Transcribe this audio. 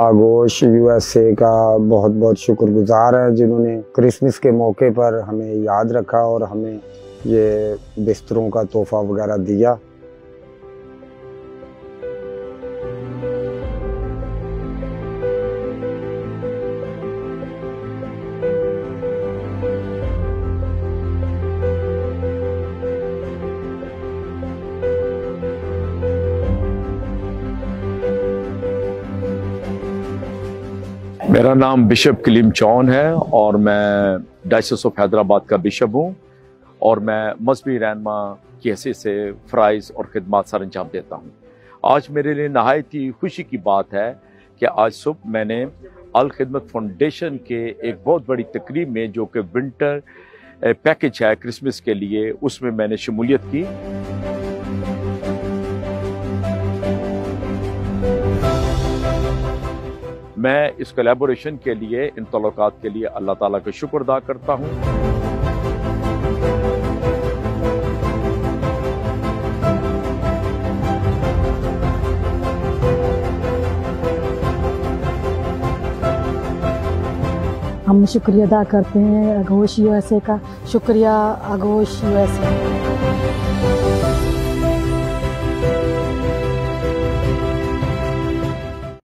आगोश यूएसए का बहुत बहुत शुक्रगुजार है, जिन्होंने क्रिसमस के मौके पर हमें याद रखा और हमें ये बिस्तरों का तोहफा वगैरह दिया। मेरा नाम बिशप कलीम चौन है और मैं डायसिस ऑफ हैदराबाद का बिशप हूँ और मैं मजहबी रहनुमा की हैसियत से फ़राइज़ और ख़िदमत सर अंजाम देता हूँ। आज मेरे लिए नहायत ही खुशी की बात है कि आज सुबह मैंने अल खिदमत फाउंडेशन के एक बहुत बड़ी तकरीब में, जो कि विंटर पैकेज है क्रिसमस के लिए, उसमें मैंने शमूलियत की। मैं इस कोलैबोरेशन के लिए, इन तल्लुकात के लिए अल्लाह ताला का शुक्र अदा करता हूँ। हम शुक्रिया अदा करते हैं आगोश यूएसए का। शुक्रिया आगोश यूएसए।